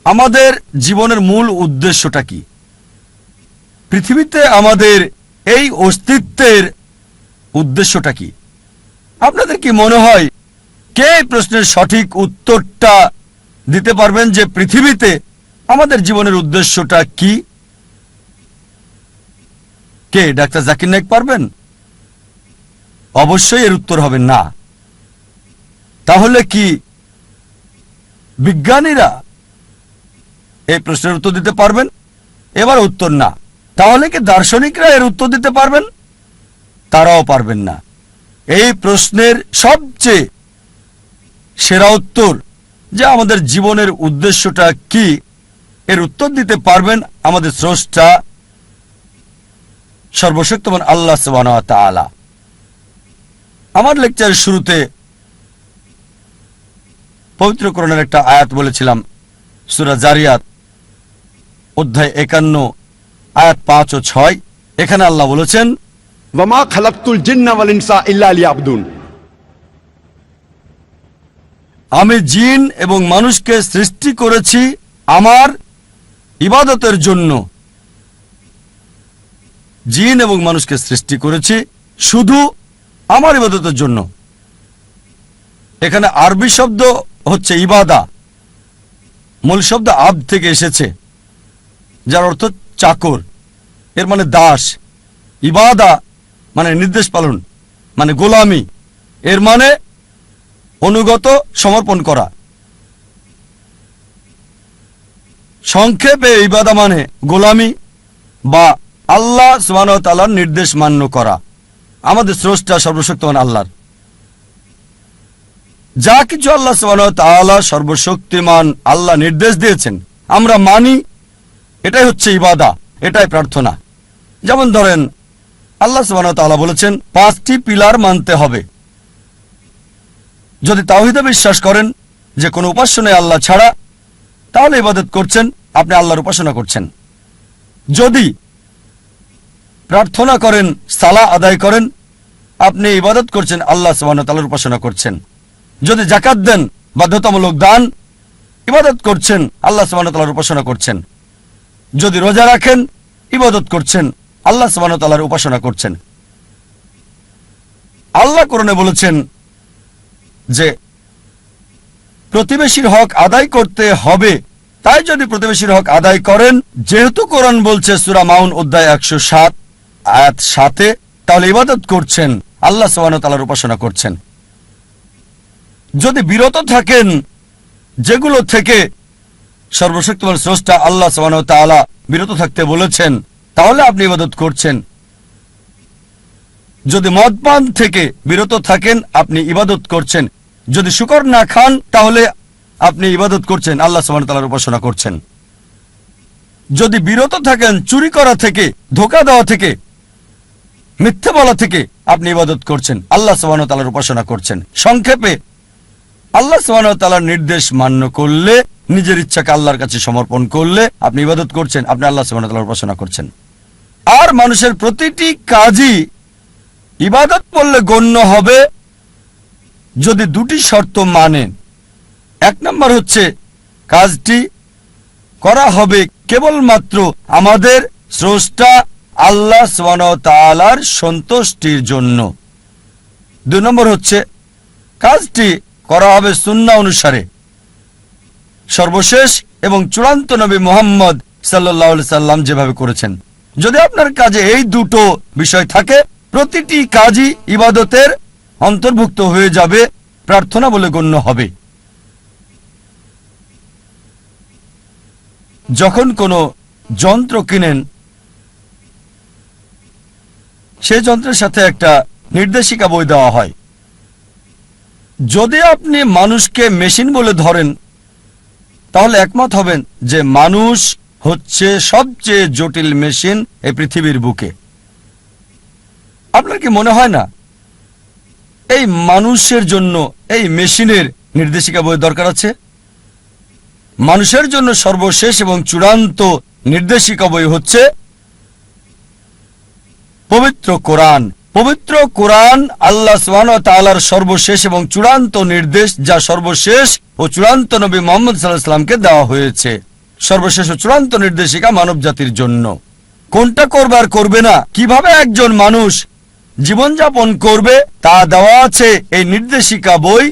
আমাদের জীবনের মূল উদ্দেশ্যটা কি? পৃথিবীতে আমাদের এই অস্তিত্বের উদ্দেশ্যটা কি? আপনাদের কি মনে হয় কে এই প্রশ্নের সঠিক উত্তরটা দিতে পারবেন যে পৃথিবীতে আমাদের জীবনের উদ্দেশ্যটা কি? কে? ডাক্তার জাকির নায়েক পারবেন? অবশ্যই এর উত্তর হবে না। তাহলে কি বিজ্ঞানীরা এই প্রশ্নের উত্তর দিতে পারবেন? এবার উত্তর না। তাহলে কি দার্শনিকরা এর উত্তর দিতে পারবেন? তারাও পারবেন না। এই প্রশ্নের সবচেয়ে সেরা উত্তর যে আমাদের জীবনের উদ্দেশ্যটা কি, এর উত্তর দিতে পারবেন আমাদের স্রষ্টা সর্বশক্তিমান আল্লাহ সুবহানাহু ওয়া তাআলা। আমার লেকচারের শুরুতে পবিত্র কোরআনের একটা আয়াত বলেছিলাম, সূরা জারিয়াত অধ্যায় 51 আয়াত 5 ও 6। এখানে আল্লাহ বলেছেন, ওয়ামা খালাকতুল জিন্না ওয়াল ইনসা ইল্লা লিয়াবুদুন। আমি জিন এবং মানুষকে সৃষ্টি করেছি আমার ইবাদতের জন্য। জিন এবং মানুষকে সৃষ্টি করেছি শুধু আমার ইবাদতের জন্য। এখানে আরবি শব্দ হচ্ছে ইবাদা, মূল শব্দ আব থেকে এসেছে, যার অর্থ চাকর, এর মানে দাস। ইবাদা মানে নির্দেশ পালন, মানে গোলামি, এর মানে অনুগত, সমর্পণ করা। সংক্ষেপে ইবাদা মানে গোলামি বা আল্লাহ সুবহানাহু ওয়া তাআলার নির্দেশ মান্য করা। আমাদের স্রষ্টা সর্বশক্তিমান আল্লাহর যা কিছু আল্লাহ সুবহানাহু ওয়া তাআলা সর্বশক্তিমান আল্লাহ নির্দেশ দিয়েছেন আমরা মানি, এটাই হচ্ছে ইবাদা, এটাই প্রার্থনা। যেমন ধরেন আল্লাহ সুবহানাহু ওয়া তাআলা বলেছেন 5টি পিলার মানতে হবে। যদি তাওহীদে বিশ্বাস করেন যে কোনো উপাস্য নেই আল্লাহ ছাড়া, তাহলে ইবাদত করছেন, আপনি আল্লাহর উপাসনা করছেন। যদি প্রার্থনা করেন, সালাহ আদায় করেন, আপনি ইবাদত করছেন, আল্লাহ সুবহানাহু ওয়া তাআলার উপাসনা করছেন। যদি যাকাত দেন, বাধ্যতামূলক দান, ইবাদত করছেন, আল্লাহ সুবহানাহু ওয়া তাআলার উপাসনা করছেন। যদি রোজা রাখেন, ইবাদত করছেন, আল্লাহ সুবহানাহু ওয়া তাআলার উপাসনা করছেন। আল্লাহ কোরআনে বলেছেন যে প্রতিবেশীর হক আদায় করতে হবে, তাই যদি প্রতিবেশীর হক আদায় করেন, যেহেতু কোরআন বলছে সূরা মাউন অধ্যায় 107 আয়াত 7, তাহলে ইবাদত করছেন, আল্লাহ সুবহানাহু ওয়া তাআলার উপাসনা করছেন। যদি বিরত থাকেন যেগুলো থেকে সর্বশক্তিমান স্রষ্টা আল্লাহ সুবহানাহু ওয়া তাআলা বিরত থাকতে বলেছেন, তাহলে আপনি ইবাদত করছেন। যদি মদপান থেকে বিরত থাকেন, আপনি ইবাদত করছেন। যদি শুকর না খান, তাহলে আপনি ইবাদত করছেন, আল্লাহ সুবহানাহু ওয়া তাআলার উপাসনা করছেন। যদি বিরত থাকেন চুরি করা থেকে, ধোঁকা দেওয়া থেকে, মিথ্যে বলা থেকে, আপনি ইবাদত করছেন, আল্লাহ সুবহানাহু ওয়া তাআলার উপাসনা করছেন। সংক্ষেপে আল্লাহ সুবহানাহু ওয়া তাআলার নির্দেশ মান্য করলে, নিজের ইচ্ছাকে আল্লাহর কাছে সমর্পণ করলে আপনি ইবাদত করছেন, আপনি আল্লাহ সুবহানাহু ওয়া তাআলার উপাসনা করছেন। আর মানুষের প্রতিটি কাজই ইবাদত বললে গণ্য হবে যদি দুটি শর্ত মানেন। এক নম্বর হচ্ছে কাজটি করা হবে কেবলমাত্র আমাদের স্রষ্টা আল্লাহ সুবহানাহু ওয়া তাআলার সন্তুষ্টির জন্য। 2 নম্বর হচ্ছে কাজটি করা হবে সুন্নাহ অনুসারে, সর্বশেষ এবং চূড়ান্ত নবী মুহাম্মদ সাল্লাল্লাহু আলাইহি সাল্লাম যেভাবে করেছেন। যদি আপনার কাজে এই দুটো বিষয় থাকে, প্রতিটি কাজই ইবাদতের অন্তর্ভুক্ত হয়ে যাবে, প্রার্থনা বলে গণ্য হবে। যখন কোনো যন্ত্র কিনেন, সেই যন্ত্রের সাথে একটা নির্দেশিকা বই দেওয়া হয়। যদি আপনি মানুষকে মেশিন বলে ধরেন, তাহলে একমত হবেন যে মানুষ হচ্ছে সবচেয়ে জটিল মেশিন এই পৃথিবীর বুকে। আপনার কি মনে হয় না এই মানুষের জন্য এই মেশিনের নির্দেশিকা বই দরকার আছে? মানুষের জন্য সর্বশেষ এবং চূড়ান্ত নির্দেশিকা বই হচ্ছে পবিত্র কোরআন। পবিত্র কোরআন আল্লাহ সুবহানাহু ওয়া তাআলার সর্বশেষ এবং চূড়ান্ত নির্দেশ, যা সর্বশেষ ও চূড়ান্ত নবী মুহাম্মদ সাল্লাল্লাহু আলাইহি ওয়াসাল্লামকে দেওয়া হয়েছে। সর্বশেষ ও চূড়ান্ত নির্দেশিকা মানব জাতির জন্য। কোনটা করবে আর করবে না, কিভাবে একজন মানুষ জীবনযাপন করবে তা দেওয়া আছে এই নির্দেশিকা বই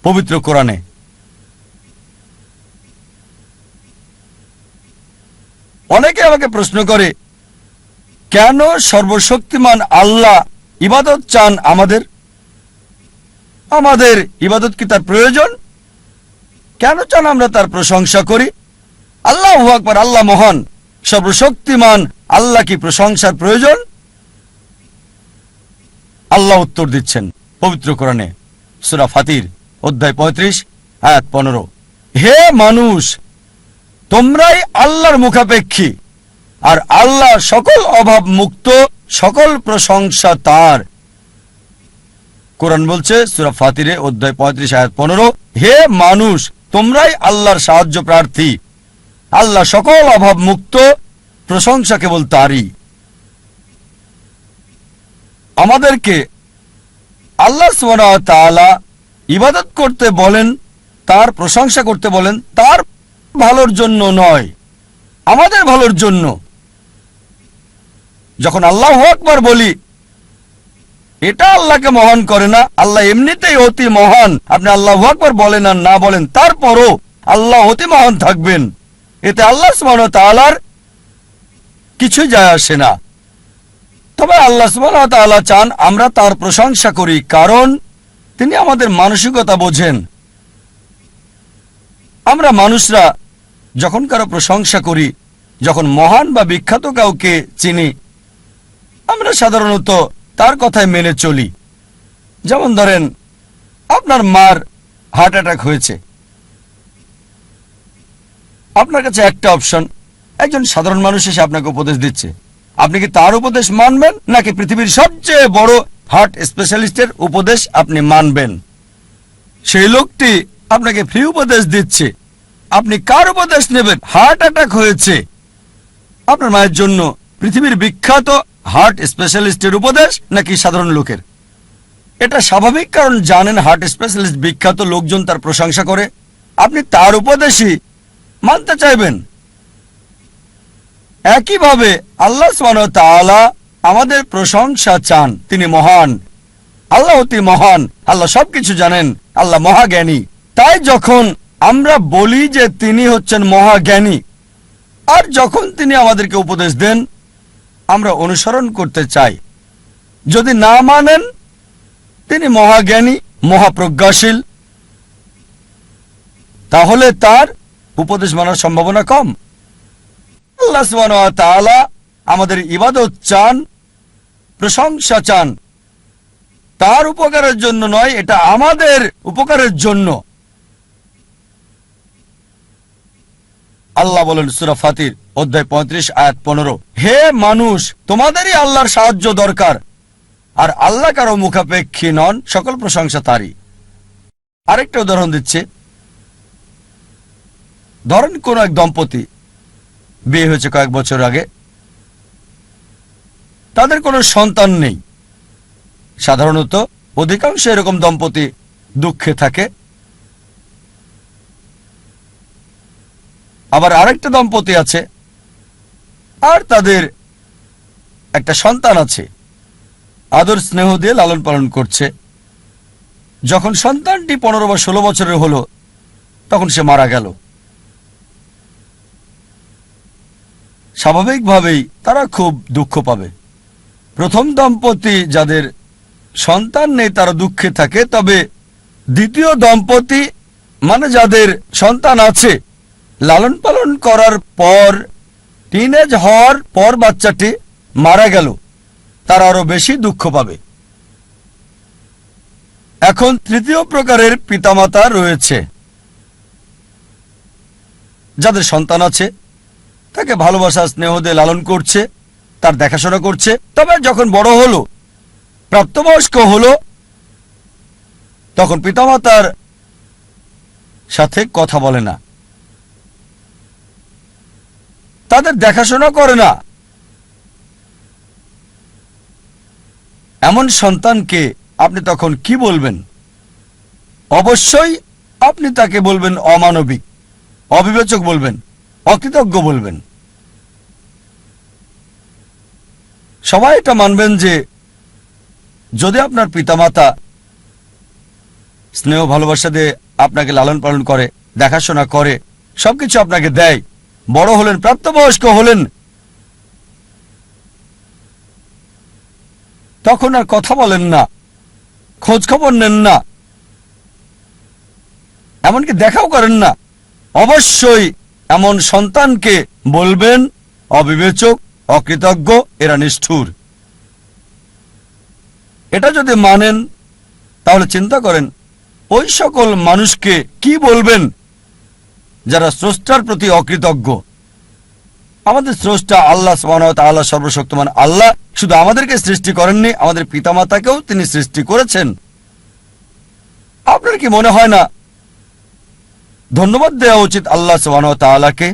পবিত্র কোরআনে। অনেকে আমাকে প্রশ্ন করে, কেন সর্বশক্তিমান আল্লাহ ইবাদত চান আমাদের? আমাদের ইবাদত কি তার প্রয়োজন? কেন চান আমরা তার প্রশংসা করি? আল্লাহু আকবার, আল্লাহ মহান, সর্বশক্তিমান, আল্লাহ কি প্রশংসার প্রয়োজন? আল্লাহ উত্তর দিচ্ছেন পবিত্র কোরআনে সূরা ফাতির অধ্যায় 35 আয়াত 15, হে মানুষ, তোমরাই আল্লাহর মুখাপেক্ষী, আর আল্লাহ সকল অভাব মুক্ত, সকল প্রশংসা তার। কোরআন বলছে সূরা ফাতিরে অধ্যায় 35 আয়াত 15, হে মানুষ, তোমরাই আল্লাহর সাহায্য প্রার্থী, আল্লাহ সকল অভাব মুক্ত, প্রশংসা কেবল তারই। আমাদেরকে আল্লাহ সুবহানাহু ওয়া তাআলা ইবাদত করতে বলেন, তার প্রশংসা করতে বলেন, তার ভালোর জন্য নয়, আমাদের ভালোর জন্য। যখন আল্লাহু আকবার বলি, এটা আল্লাহকে মহান করে না, আল্লাহ এমনিতেই অতি মহান। আপনি আল্লাহু আকবার বলেন আর না বলেন, তারপরও আল্লাহ অতি মহান থাকবেন, এতে আল্লাহ সুবহানাহু ওয়া তাআলার কিছু যায় আসে না। তবে আল্লাহ সুবহানাহু ওয়া তাআলা চান আমরা তার প্রশংসা করি, কারণ তিনি আমাদের মানসিকতা বোঝেন। আমরা মানুষরা যখন কারো প্রশংসা করি, যখন মহান বা বিখ্যাত কাউকে চিনি, আমরা সাধারণত তার কথায় মেনে চলি। যেমন ধরেন, আপনার মার হার্ট অ্যাটাক হয়েছে, আপনার কাছে একটা অপশন, একজন সাধারণ মানুষ এসে আপনাকে উপদেশ দিচ্ছে, আপনি কি তার উপদেশ মানবেন নাকি পৃথিবীর সবচেয়ে বড় হার্ট স্পেশালিস্টের উপদেশ আপনি মানবেন? সেই লোকটি আপনাকে ফ্রি উপদেশ দিচ্ছে, আপনি কার উপদেশ নেবেন? হার্ট অ্যাটাক হয়েছে আপনার মায়ের জন্য, পৃথিবীর বিখ্যাত হার্ট স্পেশালিস্টের উপদেশ নাকি সাধারণ লোকের? এটা স্বাভাবিক, কারণ জানেন হার্ট স্পেশালিস্ট বিখ্যাত, লোকজন তার প্রশংসা করে, আপনি তার উপদেশই মানতে চাইবেন। একইভাবে আল্লাহ সুবহানাহু ওয়া তাআলা আমাদের প্রশংসা চান, তিনি মহান, আল্লাহ অতি মহান, আল্লাহ সবকিছু জানেন, আল্লাহ মহাজ্ঞানী। তাই যখন আমরা বলি যে তিনি হচ্ছেন মহাজ্ঞানী, আর যখন তিনি আমাদেরকে উপদেশ দেন আমরা অনুসরণ করতে চাই। যদি না মানেন তিনি মহাজ্ঞানী, মহাপ্রজ্ঞাশীল, তাহলে তার উপদেশ মানার সম্ভাবনা কম। আল্লাহ সুবহানাহু ওয়া তাআলা আমাদের ইবাদত চান, প্রশংসা চান, তার উপকারের জন্য নয়, এটা আমাদের উপকারের জন্য। আল্লাহ বলেন সূরা ফাতির অধ্যায় 35 আয়াত 15, হে মানুষ, তোমাদেরই আল্লাহর সাহায্য দরকার, আর আল্লাহ কারো মুখাপেক্ষী নন, সকল প্রশংসা তারই। আরেকটা উদাহরণ দিচ্ছে, ধরেন কোন এক দম্পতি বিয়ে হয়েছে কয়েক বছর আগে, তাদের কোনো সন্তান নেই। সাধারণত অধিকাংশ এরকম দম্পতি দুঃখে থাকে। আবার আরেকটা দম্পতি আছে, আর তাদের একটা সন্তান আছে, আদর স্নেহ দিয়ে লালন পালন করছে। যখন সন্তানটি 15 বা 16 বছরের হলো, তখন সে মারা গেল। স্বাভাবিকভাবেই তারা খুব দুঃখ পাবে। প্রথম দম্পতি যাদের সন্তান নেই তারা দুঃখে থাকে, তবে দ্বিতীয় দম্পতি মানে যাদের সন্তান আছে, লালন পালন করার পর টিনেজ হওয়ার পর বাচ্চাটি মারা গেল, তারা আরো বেশি দুঃখ পাবে। এখন তৃতীয় প্রকারের পিতামাতা রয়েছে, যাদের সন্তান আছে, তাকে ভালোবাসা স্নেহ দিয়ে লালন করছে, তার দেখাশোনা করছে, তবে যখন বড় হলো, প্রাপ্তবয়স্ক হলো, তখন পিতামাতার সাথে কথা বলে না, তাদের দেখাশোনা করে না। এমন সন্তানকে আপনি তখন কি বলবেন? অবশ্যই আপনি তাকে বলবেন অমানবিক, অবিবেচক বলবেন, অকৃতজ্ঞ বলবেন। সবাই এটা মানবেন যে যদি আপনার পিতামাতা স্নেহ ভালোবাসা দিয়ে আপনাকে লালন পালন করে, দেখাশোনা করে, সবকিছু আপনাকে দেয়, বড় হলেন, প্রাপ্তবয়স্ক হলেন, তখন আর কথা বলেন না, খোঁজ খবর নেন না, এমনকি দেখাও করেন না, অবশ্যই এমন সন্তানকে বলবেন অবিবেচক, অকৃতজ্ঞ, এরা নিষ্ঠুর। এটা যদি মানেন তাহলে চিন্তা করেন ওই সকল মানুষকে কি বলবেন যারা স্রষ্টার প্রতি অকৃতজ্ঞ। আমাদের স্রষ্টা আল্লাহ সুবহানাহু ওয়া তাআলা সর্বশক্তিমান আল্লাহ শুধু আমাদেরকে সৃষ্টি করেননি, আমাদের পিতামাতাকেও তিনি সৃষ্টি করেছেন। আপনার কি মনে হয় না ধন্যবাদ দেওয়া উচিত আল্লাহ সুবহানাহু ওয়া তাআলাকে?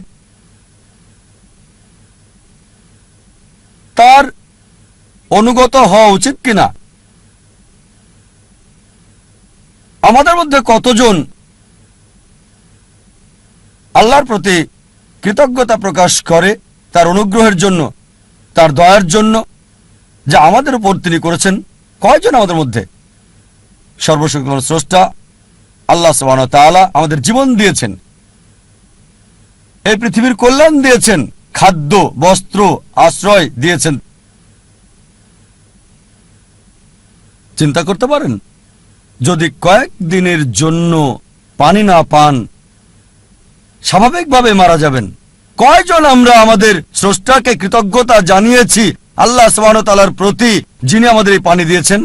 তার অনুগত হওয়া উচিত কিনা? আমাদের মধ্যে কতজন আল্লাহর প্রতি কৃতজ্ঞতা প্রকাশ করে তার অনুগ্রহের জন্য, তার দয়ার জন্য যা আমাদের উপর তিনি করেছেন? কয়জন আমাদের মধ্যে? সর্বশক্তিমান স্রষ্টা আল্লাহ সুবহানাহু ওয়া তাআলা আমাদের জীবন দিয়েছেন, এই পৃথিবীর কল্যাণ দিয়েছেন, খাদ্য, বস্ত্র, আশ্রয় দিয়েছেন। চিন্তা করতে পারেন যদি কয়েক দিনের জন্য পানি না পান, স্বাভাবিকভাবে মারা যাবেন। কয়জন আমরা আমাদের স্রষ্টাকে কৃতজ্ঞতা জানিয়েছি আল্লাহ সুবহানাহু ওয়া তাআলার প্রতি, যিনি আমাদের এই পানি দিয়েছেন?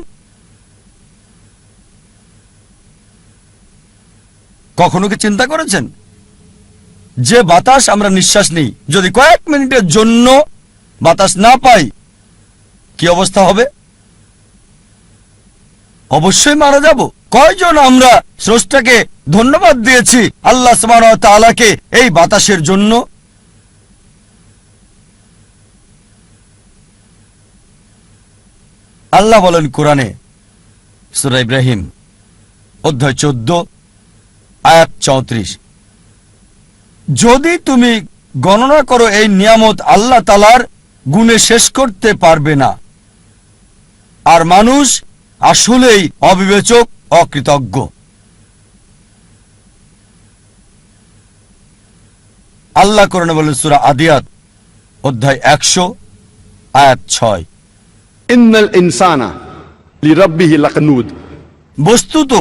কখনো কি চিন্তা করেছেন যে বাতাস আমরা নিঃশ্বাস নিই, যদি কয়েক মিনিটের জন্য বাতাস না পাই কি অবস্থা হবে? অবশ্যই মারা যাব। কয়জন আমরা স্রষ্টাকে ধন্যবাদ দিয়েছি আল্লাহ সুবহানাহু ওয়া তাআলাকে এই বাতাসের জন্য? আল্লাহ বলেন কোরআনে, সূরা ইব্রাহিম অধ্যায় 14 আয়াত 34, যদি তুমি গণনা করো এই নিয়ামত আল্লাহ তাআলার, গুণে শেষ করতে পারবে না। আর মানুষ আসলেই অবিবেচক, অকৃতজ্ঞ। আল্লাহ কোরআনে বলেন সূরা আদিয়াত অধ্যায় 100 আয়াত 6, ইন্নাল ইনসানা লিরাব্বিহি লাকনুদ। বস্তুত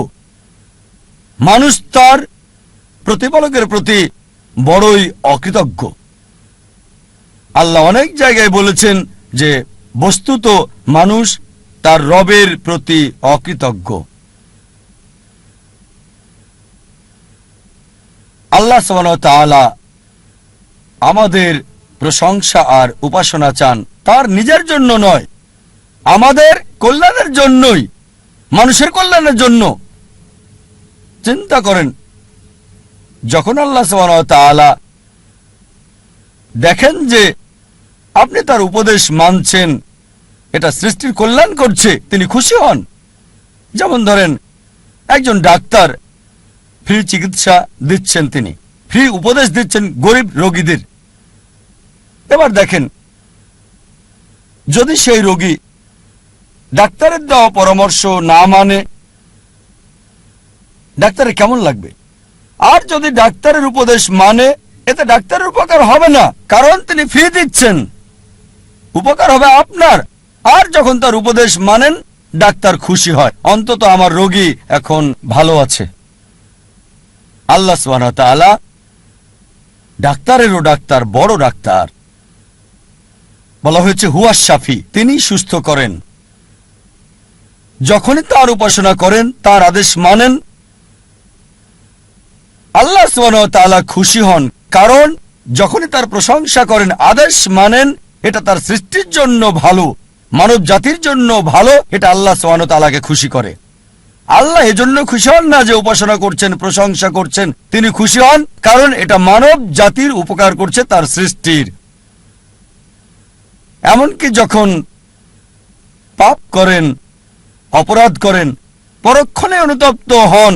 মানুষ তার প্রতিপালকের প্রতি বড়ই অকৃতজ্ঞ। আল্লাহ অনেক জায়গায় বলেছেন যে বস্তুত মানুষ তার রবের প্রতি অকৃতজ্ঞ। আল্লাহ সুবহানাহু ওয়া তাআলা আমাদের প্রশংসা আর উপাসনা চান তার নিজের জন্য নয়, আমাদের কল্যাণের জন্যই, মানুষের কল্যাণের জন্য। চিন্তা করেন যখন আল্লাহ সুবহানাহু ওয়া তাআলা দেখেন যে আপনি তার উপদেশ মানছেন, এটা সৃষ্টির কল্যাণ করছে, তিনি খুশি হন। যেমন ধরেন একজন ডাক্তার ফ্রি চিকিৎসা দিচ্ছেন, তিনি ফ্রি উপদেশ দিচ্ছেন গরিব রোগীদের। এবার দেখেন যদি সেই রোগী ডাক্তারের দেওয়া পরামর্শ না মানে, ডাক্তারের কেমন লাগবে? আর যদি ডাক্তারের উপদেশ মানে, এতে ডাক্তারের উপকার হবে না, কারণ তিনি ফ্রি দিচ্ছেন, উপকার হবে আপনার। আর যখন তার উপদেশ মানেন, ডাক্তার খুশি হয়, অন্তত আমার রোগী এখন ভালো আছে। আল্লাহ সুবহানাহু ওয়া তাআলা ডাক্তারেরও ডাক্তার, বড় ডাক্তার। বলা হয়েছে হুয়া শাফি, তিনি সুস্থ করেন। যখনই তার উপাসনা করেন, তার আদেশ মানেন, আল্লাহ সুবহানাহু ওয়া তাআলা খুশি হন, কারণ যখনই তার প্রশংসা করেন, আদেশ মানেন, এটা তার সৃষ্টির জন্য ভালো, মানব জাতির জন্য ভালো, এটা আল্লাহ সুবহানাহু ওয়া তাআলাকে খুশি করে। আল্লাহ এজন্য খুশি হন না যে উপাসনা করছেন, প্রশংসা করছেন, তিনি খুশি হন কারণ এটা মানব জাতির উপকার করছে, তার সৃষ্টির। এমনকি যখন পাপ করেন, অপরাধ করেন, পরক্ষণে অনুতপ্ত হন,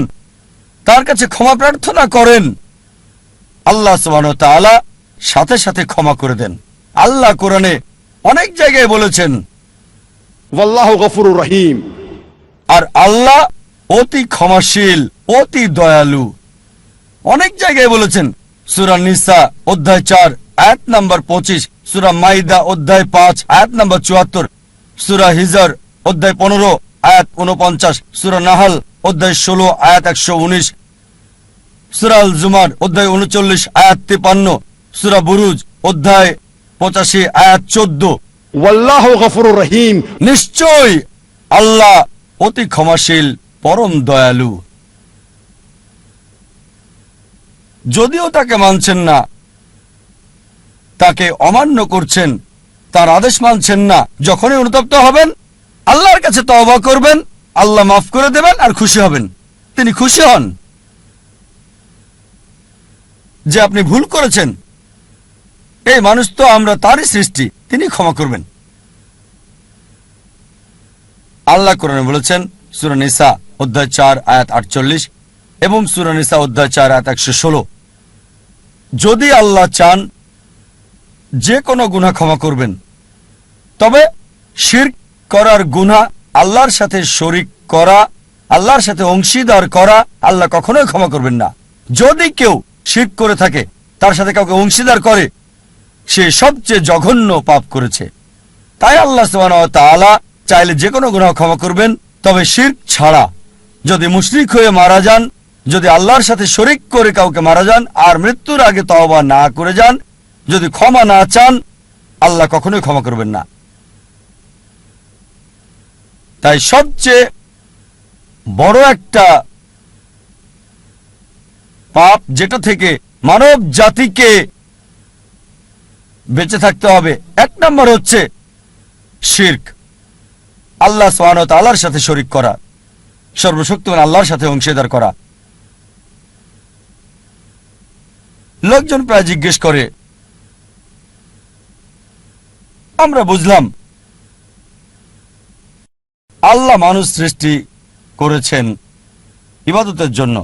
তার কাছে ক্ষমা প্রার্থনা করেন, আল্লাহ সুবহানাহু ওয়া তাআলা সাথে সাথে ক্ষমা করে দেন। আল্লাহ কোরআনে অনেক জায়গায় বলেছেন, ওয়াল্লাহু গফুরুর রহিম। আর আল্লাহ অতি ক্ষমাশীল, অতি দয়ালু। অনেক জায়গায় বলেছেন, সূরা নিসা অধ্যায় 4 আয়াত নাম্বার 25, সূরা মাইদা অধ্যায় 5 আয়াত নাম্বার 74, সূরা হিজর অধ্যায় 15 আয়াত 49, সূরা নাহল অধ্যায় 16 আয়াত 119, সূরা আল জুমার অধ্যায় 39 আয়াত 53, সূরা বুরুজ অধ্যায় 85 আয়াত 14। ওয়াল্লাহু গফুরুর রহিম। নিশ্চয় আল্লাহ অতি ক্ষমাশীল, পরম দয়ালু। যদিও তাকে মানছেন না, তাকে অমান্য করছেন, তার আদেশ মানছেন না, যখনই অনুতপ্ত হবেন আল্লাহর কাছে তওবা করবেন, আল্লাহ মাফ করে দেবেন আর খুশি হবেন। তিনি খুশি হন যে আপনি ভুল করেছেন। এই মানুষ তো আমরা তারই সৃষ্টি, তিনি ক্ষমা করবেন। আল্লাহ কোরআনে বলেছেন, সূরা নিসা অধ্যায় 4 আয়াত 48 এবং সূরা নিসা অধ্যায় 4 আয়াত 116, যদি আল্লাহ চান যে কোনো গুনাহ ক্ষমা করবেন, তবে শিরক করার গুনাহ, আল্লাহর সাথে শরীক করা, আল্লাহর সাথে অংশীদার করা আল্লাহ কখনোই ক্ষমা করবেন না। যদি কেউ শিরক করে থাকে, তার সাথে কাউকে অংশীদার করে, সে সবচেয়ে জঘন্য পাপ করেছে। তাই আল্লাহ সুবহানাহু ওয়া তাআলা চাইলে যে কোনো গুনাহ ক্ষমা করবেন, তবে শিরক ছাড়া। যদি মুশরিক হয়ে মারা যান, যদি আল্লাহর সাথে শরীক করে কাউকে মারা যান আর মৃত্যুর আগে তওবা না করে যান, যদি ক্ষমা না চান, আল্লাহ কখনোই ক্ষমা করবেন না। তাই সবচেয়ে বড় একটা পাপ, যেটা থেকে মানব জাতিকে বেঁচে থাকতে হবে, এক নম্বর হচ্ছে শিরক, আল্লাহ সুবহানাহু ওয়া তাআলার সাথে শরীক করা, সর্বশক্তিমান আল্লাহর সাথে অংশীদার করা। লোকজন প্রায় জিজ্ঞেস করে, আমরা বুঝলাম আল্লাহ মানুষ সৃষ্টি করেছেন ইবাদতের জন্য,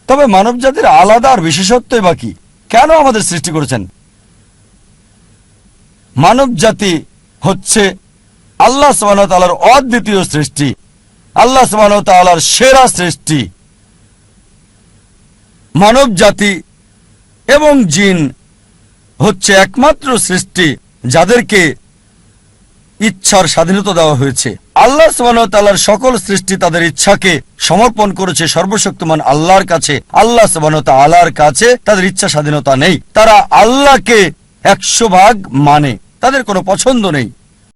তবে মানব জাতির আলাদা আর বিশেষত্বই বাকি, কেন আমাদের সৃষ্টি করেছেন? মানব জাতি হচ্ছে আল্লাহ সুবহানাহু ওয়া তাআলার অদ্বিতীয় সৃষ্টি, আল্লাহ সুবহানাহু ওয়া তাআলার সেরা সৃষ্টি। মানব জাতি এবং জিন হচ্ছে একমাত্র সৃষ্টি যাদেরকে ইচ্ছার স্বাধীনতা দেওয়া হয়েছে। আল্লাহ সুবহানাহু ওয়া তাআলার সকল সৃষ্টি তাদের ইচ্ছাকে সমর্পণ করেছে সর্বশক্তিমান আল্লাহর কাছে। আল্লাহ সুবহানাহু ওয়া তাআলার কাছে তাদের ইচ্ছা স্বাধীনতা নেই। তারা আল্লাহকে 100 ভাগ মানে, তাদের কোনো পছন্দ নেই।